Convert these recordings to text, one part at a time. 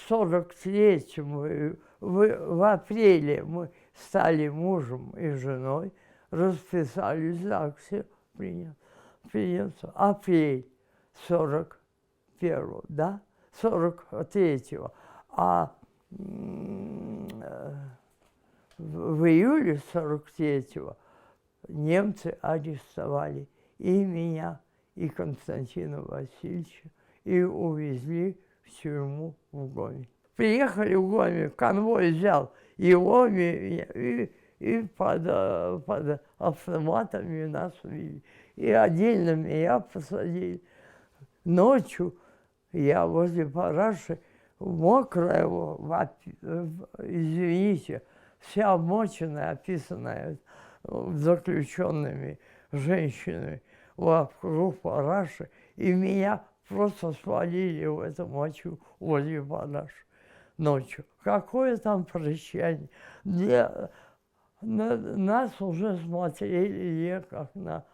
43-му, в апреле мы стали мужем и женой, расписались в ЗАГСе, принято. Апрель 41-го, да, 43-го. А в июле 43-го немцы арестовали и меня, и Константина Васильевича, и увезли в тюрьму в Гомель. Приехали в Гомель, конвой взял его, меня, и под автоматами нас увели. И отдельно меня посадили. Ночью я возле параши, мокрая, извините, вся обмоченная, описанная заключенными женщинами вокруг параши, и меня просто свалили в эту мочу возле параши ночью. Какое там прощание? Нас уже смотрели не как на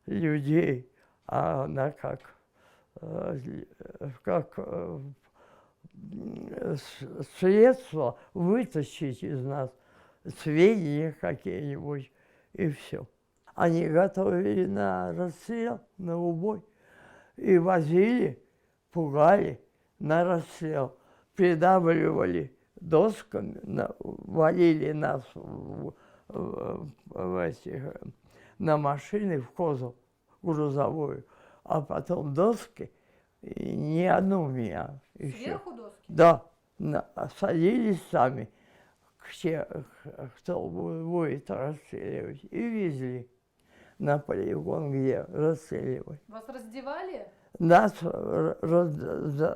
людей, а на как средство вытащить из нас сведения какие-нибудь, и все. Они готовили на расстрел, на убой, и возили, пугали на расстрел, придавливали досками, валили нас на машины в козу грузовую, а потом доски, и не одну меня еще. Сверху доски? Да, садились сами, кто будет расстреливать, и везли на полигон, где расстреливать. Вас раздевали? Нас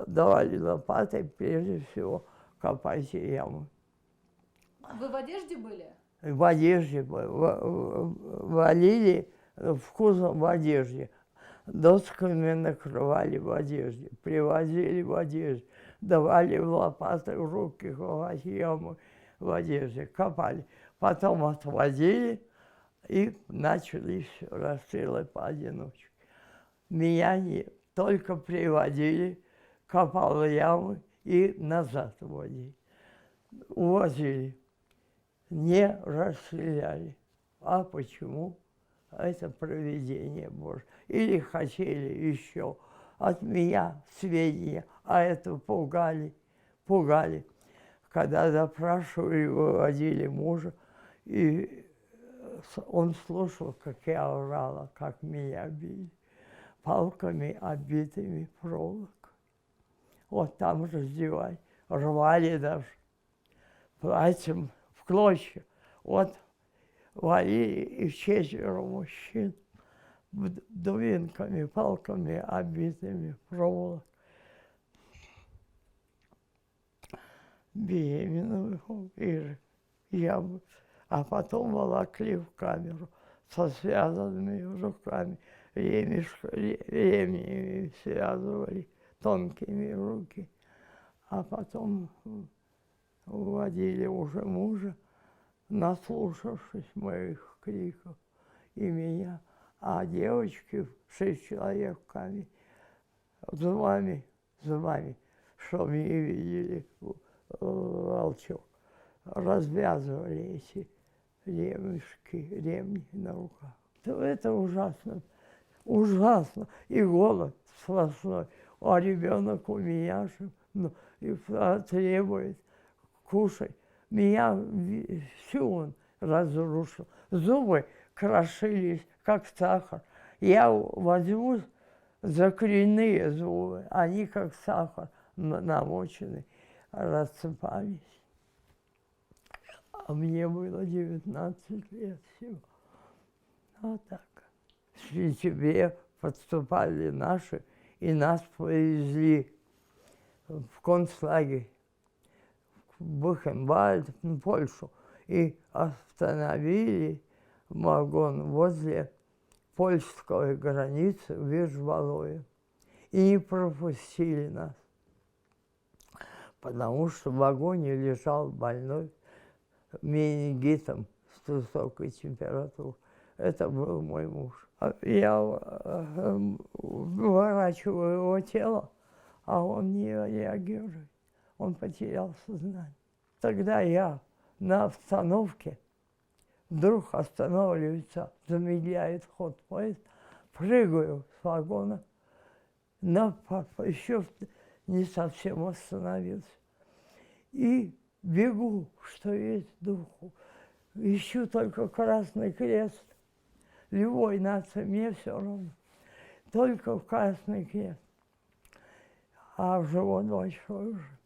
давали лопатой, прежде всего, копайте яму. Вы в одежде были? В одежде, валили в кузов в одежде. Досками накрывали в одежде, привозили в одежде, давали в лопаты в руки ковать яму в одежде, копали. Потом отводили и начали все расстрелы поодиночке. Меня не только приводили, копал ямы и назад водили. Увозили, не расстреляли. А почему? Это провидение Божье. Или хотели еще от меня сведения, а это пугали. Когда допрашивали, выводили мужа, и он слушал, как я орала, как меня били, палками, обитыми проволокой. Вот там раздевали, рвали даже платьем в клочья. Вот валили и 4 мужчин дубинками, палками, обитыми проволокой. Беременную а потом волокли в камеру со связанными руками, ремнями связывали тонкими руки, а потом уводили уже мужа, наслушавшись моих криков, и меня, а девочки 6 человек в камере зубами, что мы видели, волчок, развязывали эти ремни на руках. Это ужасно, ужасно. И голод сплошной. А ребенок у меня же и требует кушать. Меня всю он разрушил. Зубы крошились, как сахар. Я возьму за коренные зубы, они как сахар намочены, рассыпались. А мне было 19 лет всего. Вот так. В сентябре подступали наши, и нас повезли в концлагерь, в Бухенвальд, в Польшу, и остановили вагон возле польской границы в Вишбалое. И не пропустили нас, потому что в вагоне лежал больной менингитом с высокой температурой. Это был мой муж. Я выворачиваю его тело, а он не реагирует. он потерял сознание. Тогда я на остановке, вдруг останавливается, замедляет ход поезд, прыгаю с вагона, еще не совсем остановился. И бегу, что есть духу. Ищу только Красный Крест. Любой нации, мне все равно. Только в Красный Крест. А живот большой уже.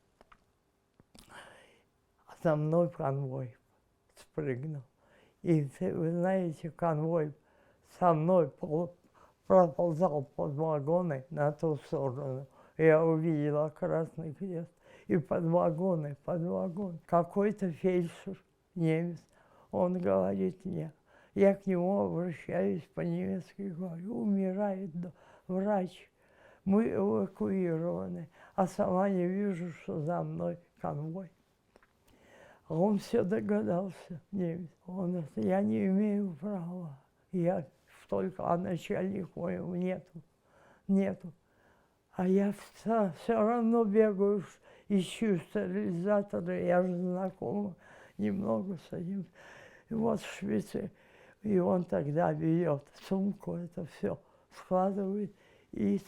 А за мной конвой спрыгнул. И вы знаете, конвой со мной проползал под вагоны на ту сторону. Я увидела Красный Крест. И под вагоны, какой-то фельдшер, немец, он говорит мне, я к нему обращаюсь по-немецки, говорю, умирает врач, мы эвакуированы, а сама не вижу, что за мной конвой. А он все догадался, немец. Он говорит, я не имею права, я только, а начальник моего нету. А я все равно бегаю, ищу стерилизаторы, я же знакома немного с этим. И вот в Швеции, и он тогда берет сумку, это все складывает. И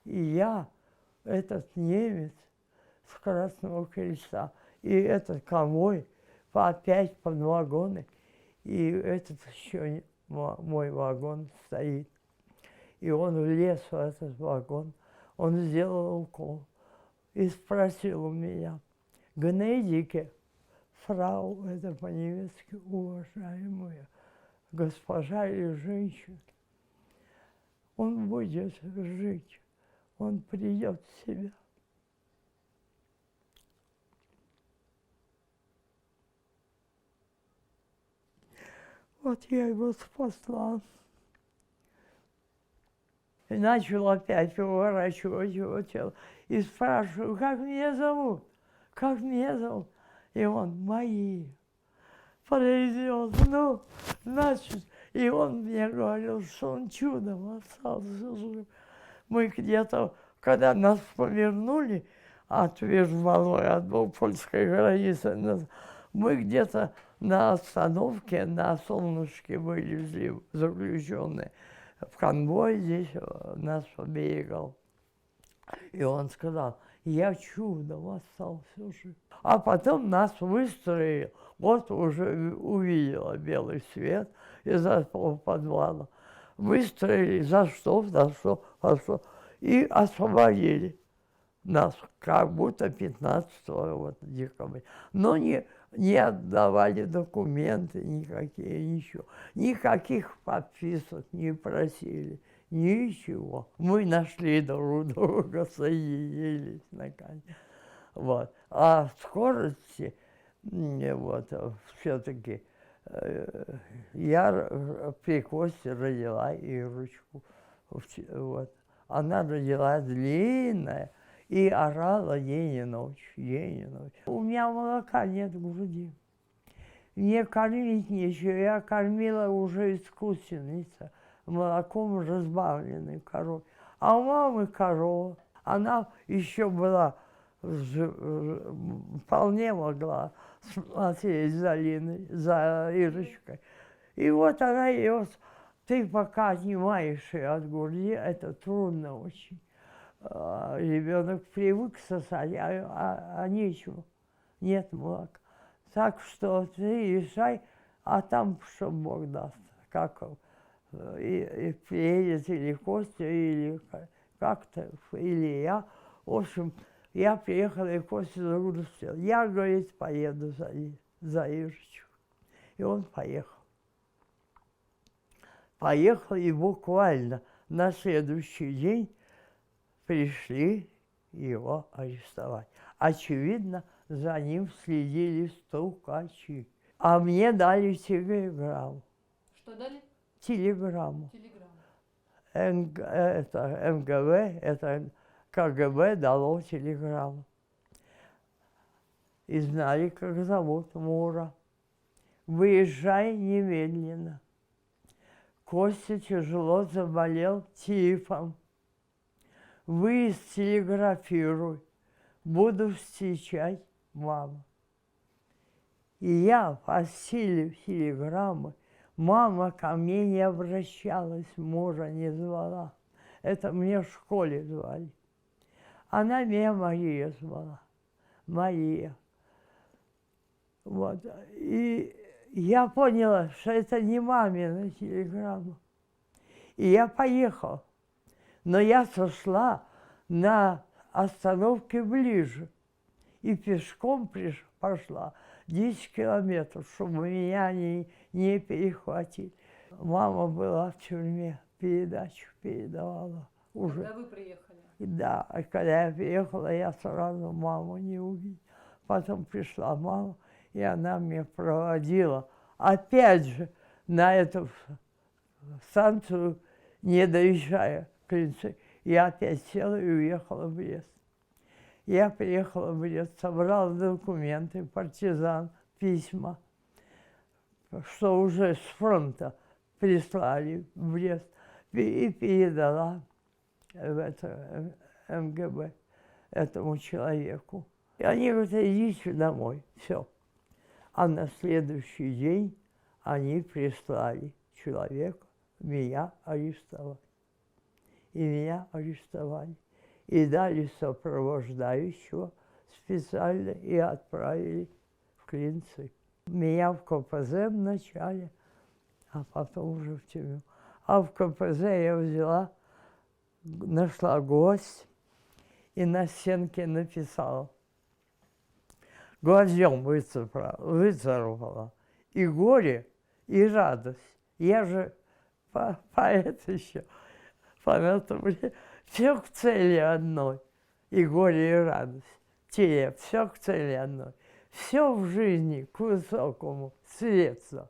я, этот немец с Красного Креста, и этот конвой опять под вагоны, и этот еще мой вагон стоит. И он влез в этот вагон, он сделал укол и спросил у меня, «Гнедике, фрау», это по-немецки, уважаемая госпожа или женщина, он будет жить, он придет в себя. Вот я его спасла. И начал опять выворачивать его тело. И спрашиваю, как меня зовут? Как меня зовут? И он, мои. Произнес, ну, значит, и он мне говорил, что он чудом остался жив. Мы где-то, когда нас повернули от польской границы, мы где-то на остановке, на солнышке были заключенные. В конвой здесь нас поберегал. И он сказал, я чудом остался жив. А потом нас выстроили, вот уже увидела белый свет из этого подвала. Выстроили за что, и освободили нас, как будто 15 декабря. Но не отдавали документы никакие, ничего. Никаких подписок не просили, ничего. Мы нашли друг друга, соединились наконец. Вот. А в скорости, вот, все-таки я при Косте родила Ирочку. Вот. Она родила длинная и орала день и ночь, день и ночь. У меня молока нет в груди. Мне кормить нечего. Я кормила уже искусственница, молоком разбавленной коровой. А у мамы корова. Она еще была, вполне могла смотреть за Линой, за Ирочкой. И вот она ее, ты пока отнимаешь ее от груди, это трудно очень. Ребенок привык сосать, а нечего, нет молока. Так что ты решай, а там что Бог даст, как и приедет или Костя, или как-то, или я. В общем, я приехала, и Костя загрустил. Я, говорит, поеду за Ирочку. И он поехал. Поехал, и буквально на следующий день пришли его арестовать. Очевидно, за ним следили стукачи. А мне дали телеграмму. Что дали? Телеграмму. Телеграмму. Это МГБ, это КГБ дало телеграмму. И знали, как зовут Мура. Выезжай немедленно. Костя тяжело заболел тифом. Выезд телеграфируй. буду встречать маму. И я по силе телеграммы, мама ко мне не обращалась, мужа не звала. Это мне в школе звали. Она меня Мария звала. Мария. Вот. И я поняла, что это не мамина телеграмма. И я поехала. Но я сошла на остановке ближе. И пешком пошла 10 километров, чтобы меня не перехватили. Мама была в тюрьме, передачу передавала уже. Когда вы приехали? Да, а когда я приехала, я сразу маму не увидела. Потом пришла мама, и она меня проводила. Опять же, на эту станцию, не доезжая к Клинцу, я опять села и уехала в Брест. Я приехала в Брест, собрала документы, партизан, письма, что уже с фронта прислали в Брест, и передала в это МГБ этому человеку. И они говорят, идите домой, все. А на следующий день они прислали человека меня арестовать. И меня арестовали. И дали сопровождающего специально и отправили в Клинцы. Меня в КПЗ вначале, а потом уже в тюрьму. А в КПЗ я взяла, нашла гвоздь и на стенке написала. Гвоздем выцарапала. И горе, и радость. Я же поэт еще. Поэтому все к цели одной. И горе, и радость. Все к цели одной. Все в жизни к высокому средству.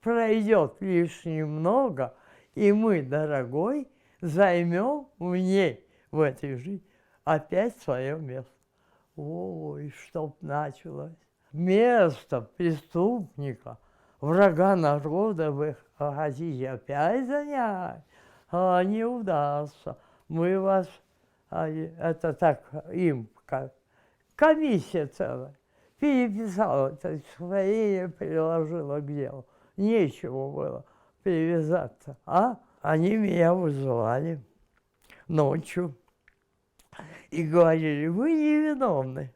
Пройдет лишь немного, и мы, дорогой, займем в ней, в этой жизни, опять свое место. Ой, чтоб началось. Место преступника, врага народа вы хотите опять занять? А не удастся. Мы вас, это так, им, комиссия целая, переписала это стихотворение, приложила к делу. Нечего было привязаться. А они меня вызывали ночью и говорили, вы невиновны,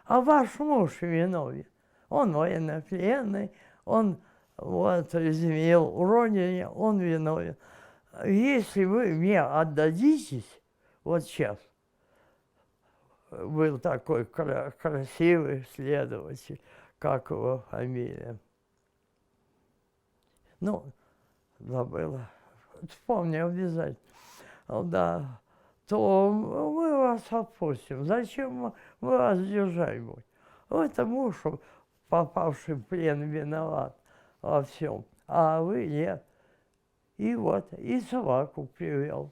а ваш муж виновен. Он военнопленный, он вот изменил родине, он виновен. Если вы мне отдадитесь, вот сейчас, был такой красивый следователь, как его фамилия. Ну, забыла, вспомню обязательно. Да, то мы вас отпустим. Зачем мы вас держать будем? Это муж, попавший в плен, виноват во всем, а вы нет. И вот, и собаку привел.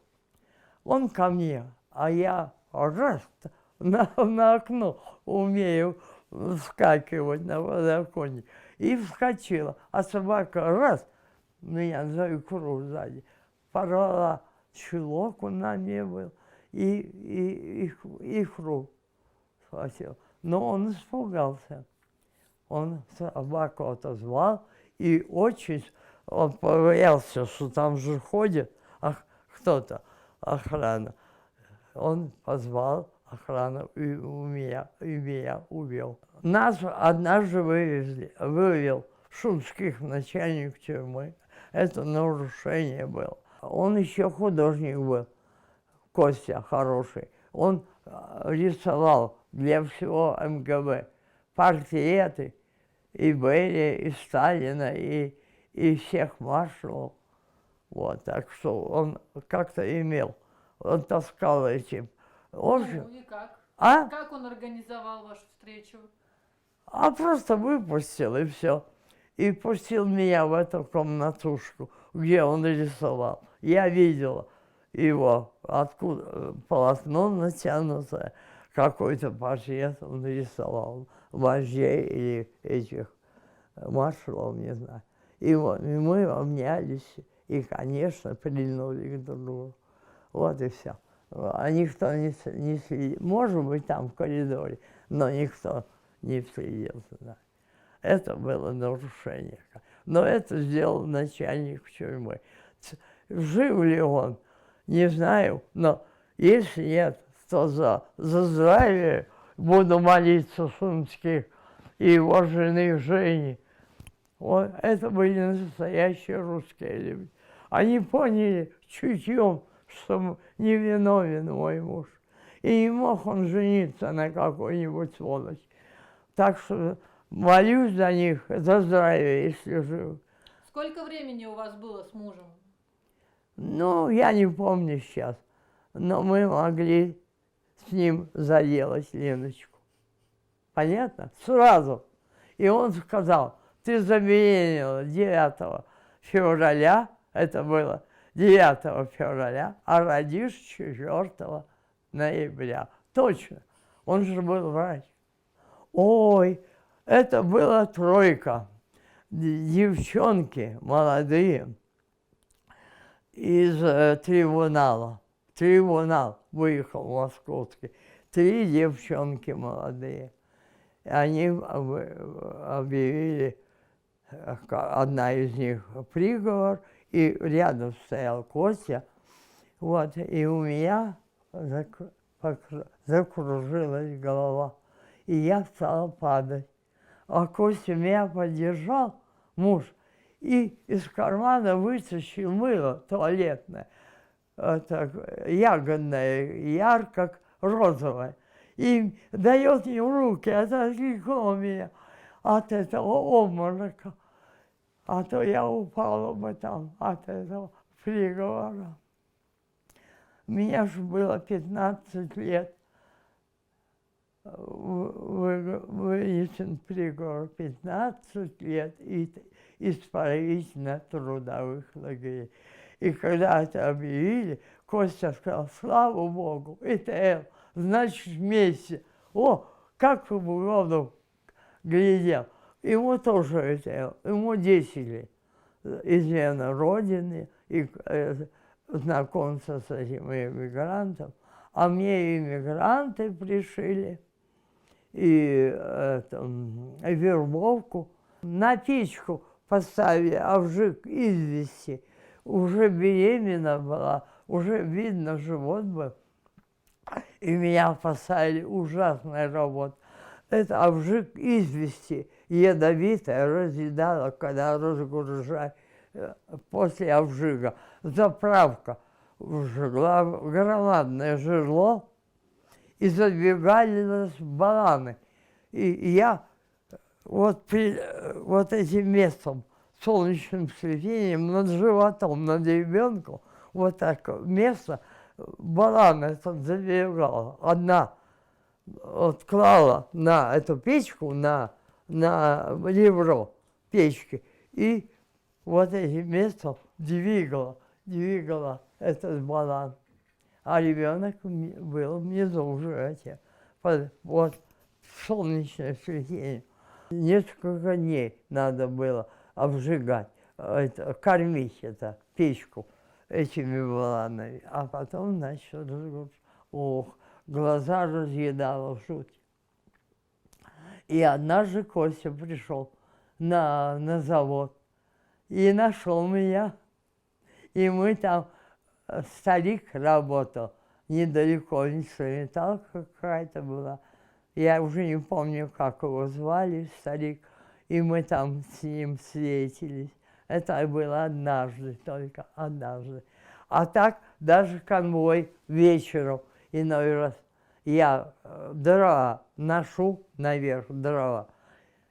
Он ко мне, а я раз на окно умею вскакивать на подоконник. И вскочила, а собака раз меня за икру сзади порвала, чулок он на мне был, и икру схватил. Но он испугался. Он собаку отозвал, и очень он боялся, что там же ходит кто-то, охрана. Он позвал охрану и меня увел. Нас однажды вывел Шумских начальник тюрьмы. Это нарушение было. Он еще художник был, Костя хороший. Он рисовал для всего МГБ портреты и Берия, и Сталина, и всех маршалов. Вот, так что он как-то имел, он таскал этим. В общем, Ну и как? а? Как он организовал вашу встречу? А просто выпустил, и все. И пустил меня в эту комнатушку, где он рисовал. Я видела его, откуда полотно натянутое, какой-то портрет он рисовал, вождей или этих маршалов, не знаю. И вот и мы обнялись, и, конечно, прильнули к друг другу. Вот и все. а никто не следил. Может быть, там в коридоре, но никто не следил за нами. Это было нарушение. Но это сделал начальник тюрьмы. Жив ли он, не знаю, но если нет, то за здравие буду молиться Сумских и его жены Жени. Вот, это были настоящие русские люди. Они поняли чутьем, что невиновен мой муж. И не мог он жениться на какой-нибудь сволочи. Так что молюсь за них, за здравие, если живы. Сколько времени у вас было с мужем? Ну, я не помню сейчас, но мы могли с ним заделать Леночку. Понятно? Сразу. И он сказал, ты забеременела 9 февраля, это было 9 февраля, а родишь 4 ноября. Точно. Он же был врач. Ой, это была тройка. Девчонки молодые из трибунала. Трибунал выехал московский. 3 девчонки молодые. И они объявили, одна из них приговор, и рядом стоял Костя. Вот, и у меня закружилась голова. И я стала падать. А Костя меня поддержал, муж, и из кармана вытащил мыло туалетное, это, ягодное, ярко-розовое, и дает мне в руки, это отвлекло меня от этого обморока. А то я упала бы там от этого приговора. Мне же было 15 лет. Вынесен приговор 15 лет и исправительно-трудовых лагерей. И когда это объявили, Костя сказал, слава Богу, это значит вместе. О, как в уголовном глядел. Ему тоже это, ему 10 лет. Измена Родины и знакомство с этим иммигрантом. А мне иммигранты пришили и вербовку. На печку поставили обжиг извести. Уже беременна была, уже видно, живот был. И меня поставили, ужасная работа. Это обжиг извести, ядовитая, разъедала, когда разгружали после обжига. Заправка жгла громадное жерло, и задвигались бананы. И я вот этим местом, солнечным сплетением над животом, над ребенком, вот так место, банан этот задвигала. Одна вот клала на эту печку, на ребро печки, и вот этим местом двигала этот банан. А ребенок был внизу в животе, вот солнечное сплетение. Несколько дней надо было обжигать, кормить эту печку этими бананами, а потом начал разгружать. Ох, глаза разъедало в жуть. И однажды Костя пришел на завод и нашел меня. И мы там, старик работал, недалеко, инструменталка какая-то была. Я уже не помню, как его звали, старик. И мы там с ним встретились. Это было однажды, только однажды. А так даже конвой вечером. Иной раз я дрова ношу наверх, дрова,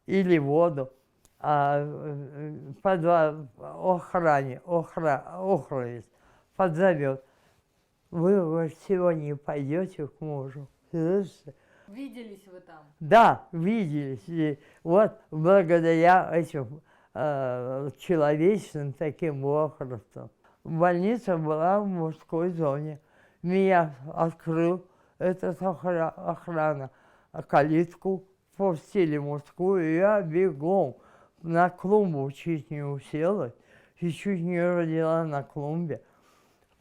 или воду, а охранец подзовет. Вы сегодня не пойдете к мужу. Виделись вы там? Да, виделись. И вот благодаря этим человечным таким возрастом. Больница была в мужской зоне. Меня открыл этот охрана, калитку пустили мужскую, и я бегом на клумбу чуть не уселась, и чуть не родила на клумбе.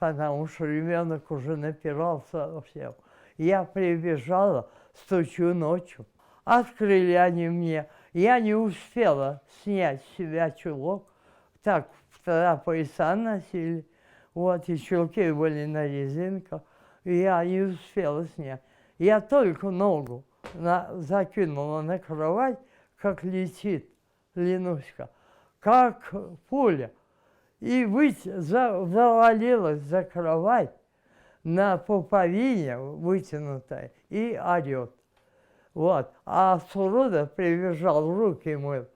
потому что ребенок уже напирался совсем. Я прибежала, стучу ночью. Открыли они мне. Я не успела снять с себя чулок. Так, тогда пояса носили. Вот, и чулки были на резинках. И я не успела снять. Я только ногу закинула на кровать, как летит Ленуська, как пуля. И завалилась за кровать на пуповине вытянутой и орет. Вот. А Суруда прибежал, руки мыл,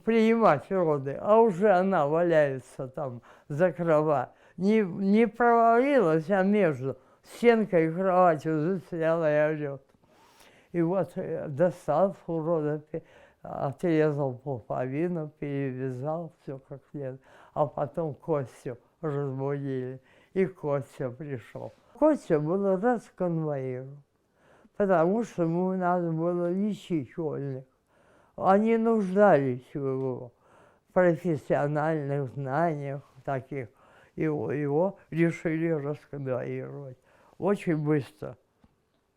принимать роды, а уже она валяется там за кровать. Не провалилась, а между стенкой и кроватью застряла и орет. И вот достал Сурода, отрезал пуповину, перевязал все как следует. А потом Костю разбудили, и Костя пришел. Костя был расконвоирован, потому что ему надо было лечить школьников. Они нуждались в его профессиональных знаниях таких. Его решили расконвоировать очень быстро.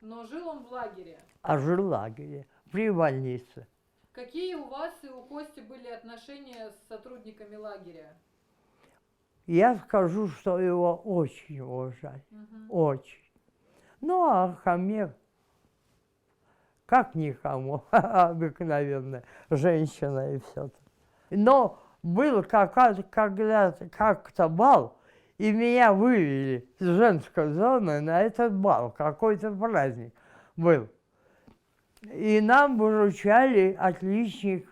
Но жил он в лагере. А жил в лагере, при больнице. Какие у вас и у Кости были отношения с сотрудниками лагеря? Я скажу, что его очень уважали, очень. Ну, а Хамер, как никому, обыкновенная женщина и все. Но был как-то бал, и меня вывели с женской зоны на этот бал, какой-то праздник был. И нам выручали отличник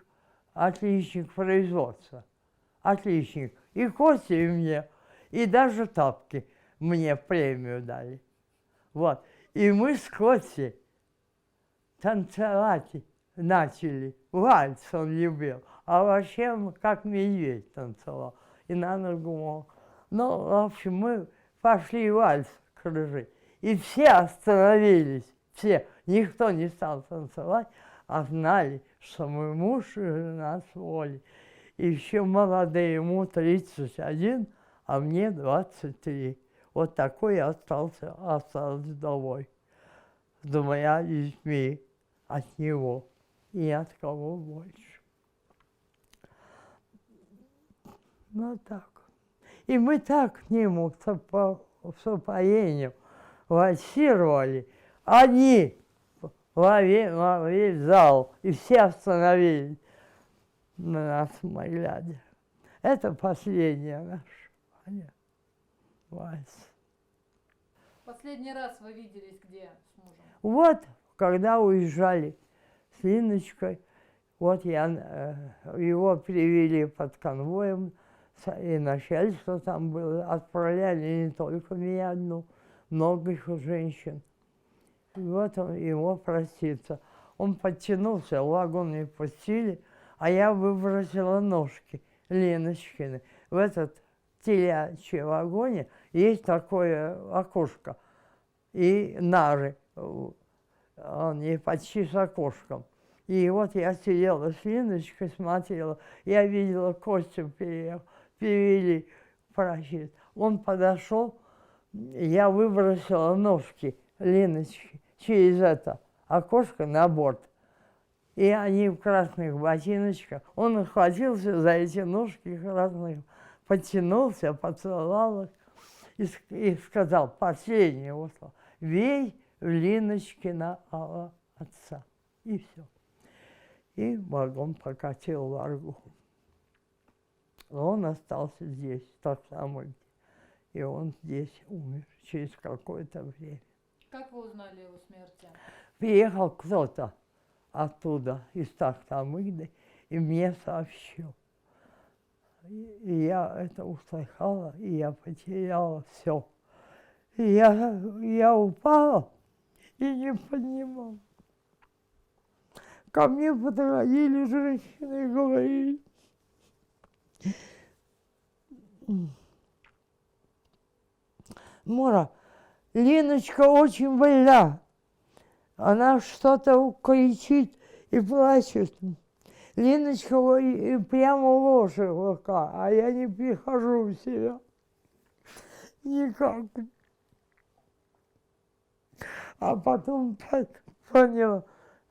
производства, отличник. И Косте, и мне, и даже тапки мне премию дали. Вот. И мы с Костей танцевать начали. Вальс он любил, а вообще как медведь танцевал. И на ногу мог. Ну, в общем, мы пошли вальс кружить. И все остановились, все. Никто не стал танцевать, а знали, что мой муж и жена с Волей. И еще молодые, ему 31, а мне 23. Вот такой я остался вдовой с двумя детьми от него и от кого больше. Ну так. И мы так к нему с упоением вальсировали. Они во весь зал, и все остановились на нас, глядя. Это последняя наша вальс. Последний раз вы виделись где с мужем? Вот, когда уезжали с Линочкой, вот его привели под конвоем, и начальство там было, отправляли не только меня одну, многих женщин. И вот он его проститься. Он подтянулся, в вагон не пустили, а я выбросила ножки Леночкины. В этот телячий вагоне есть такое окошко и нары, они почти с окошком. И вот я сидела с Леночкой, смотрела, я видела, Костю перевели прощить. Он подошел, я выбросила ножки Леночки через это окошко на борт. И они в красных ботиночках. Он охватился за эти ножки красных, подтянулся, поцеловал их и сказал последнее слово: «Вей в Линочкина отца». И все. И вагон покатил в Аргу. Он остался здесь, так самый. И он здесь умер через какое-то время. Как вы узнали о его смерти? Приехал кто-то оттуда, из Тахтамыгды, и мне сообщил. И я это услыхала, и я потеряла все. И я упала и не поднимала. Ко мне подходили женщины и говорили: «Мора, Леночка очень больна. Она что-то кричит и плачет. Леночка прямо ложит в руках, а я не прихожу в себя. никак. А потом поняла,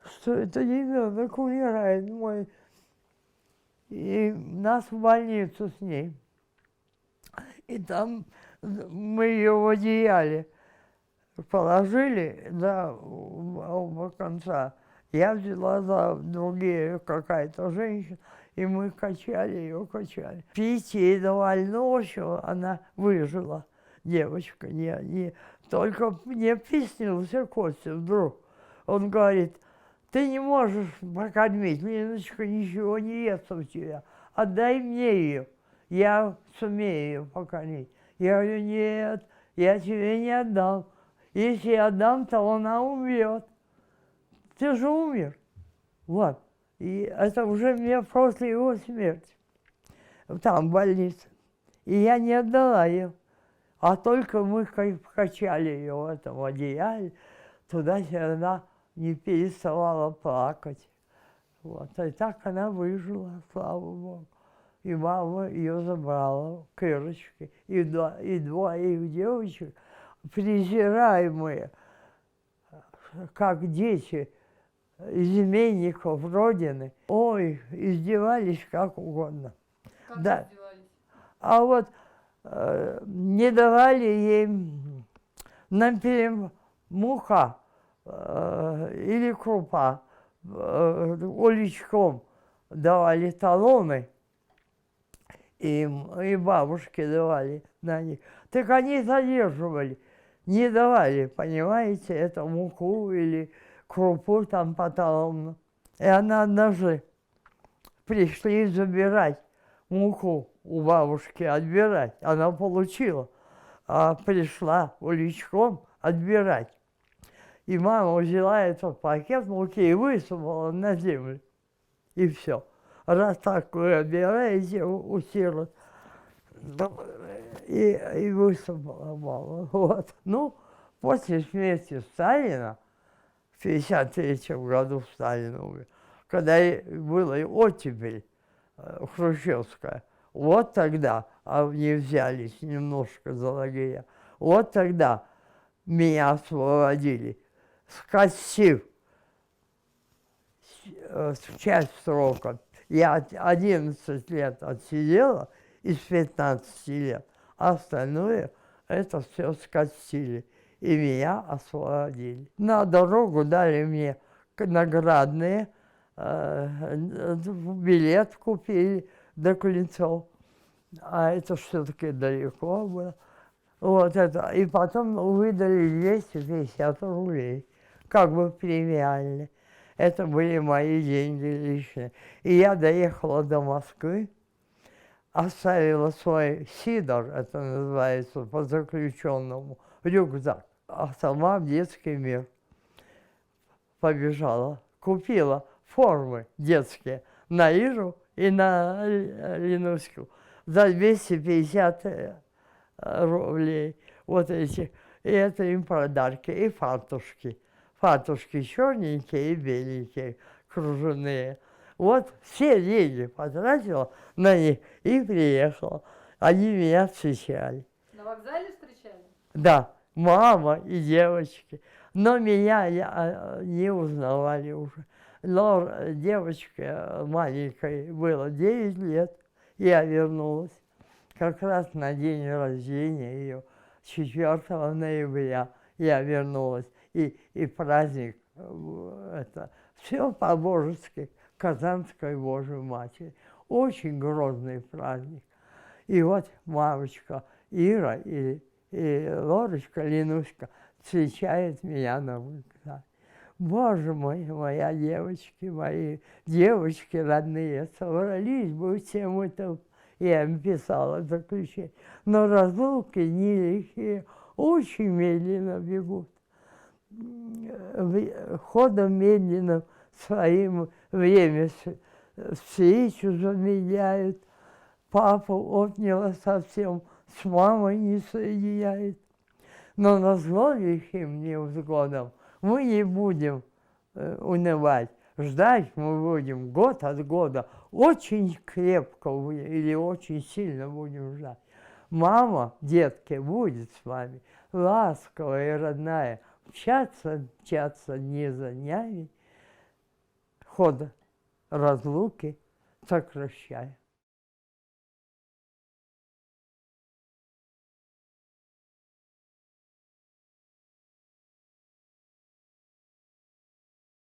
что это ребенок умирает мой. И нас в больницу с ней. И там мы ее в одеяле положили до оба конца. Я взяла за другие какая-то женщина, и мы качали ее, качали. Пить ей давали, но, в общем, она выжила, девочка. Только мне приснился Костя вдруг. Он говорит: ты не можешь покормить, Леночка ничего не ест у тебя, отдай мне ее, я сумею ее покормить. Я говорю: нет, я тебе не отдам. Если я отдам, то она умрет. Ты же умер. Вот. И это уже мне после его смерти. Там, в больнице. И я не отдала ее. А только мы качали ее в этом одеяле, туда-сюда, не переставала плакать. Вот. И так она выжила, слава Богу. И мама ее забрала к Ирочке. И двое их девочек, презираемые, как дети изменников Родины, ой, издевались как угодно. Как Да. издевались? А вот не давали ей, например, мука или крупа, уличком давали талоны, и бабушке давали на них. Так они задерживали, не давали, понимаете, это муку или крупу там по талону. И она однажды пришли забирать муку у бабушки, отбирать. Она получила, а пришла уличком отбирать. И мама взяла этот пакет муки и высыпала на землю. И все. Раз так вы отбираете у сирот, и высыпала мама. Вот. Ну, после смерти Сталина, в 1953 году Сталин умер, когда была оттепель хрущевская, вот тогда они взялись немножко за лагеря, вот тогда меня освободили, скосив часть срока. Я 11 лет отсидела из 15 лет, а остальное это все скосили. И меня освободили. На дорогу дали мне наградные, билет купили до Клинцов. А это все-таки далеко было. Вот это. И потом выдали 250 рублей, как бы премиальные. Это были мои деньги личные. И я доехала до Москвы, оставила свой сидор, это называется, по заключенному, рюкзак, а сама в детский мир побежала. Купила формы детские на Иру и на Ленуську за 250 рублей. Вот эти. И это им подарки. И фартушки. Фартушки черненькие и беленькие, кружевные. Вот все деньги потратила на них и приехала. Они меня встречали. На вокзале встречали? Да, мама и девочки. Но меня не узнавали уже. Но девочке маленькой было 9 лет. Я вернулась. Как раз на день рождения ее, 4 ноября, я вернулась. И праздник, это все по-божески, Казанской Божьей Матери. Очень грозный праздник. И вот мамочка Ира и Лорочка, Ленушка, встречает меня на вокзале. Боже мой, моя девочки, мои девочки родные, собрались бы все мы там. Я им писала заключение. Но разлуки не лихие, очень медленно бегут. Ходом медленным своим время встречу замедляют. Папу отняла совсем, с мамой не соединяет. Но назло лихим невзгодам мы не будем унывать. Ждать мы будем год от года. Очень крепко или очень сильно будем ждать. Мама, детки, будет с вами ласковая и родная, мчаться дни за днями, хода разлуки сокращая.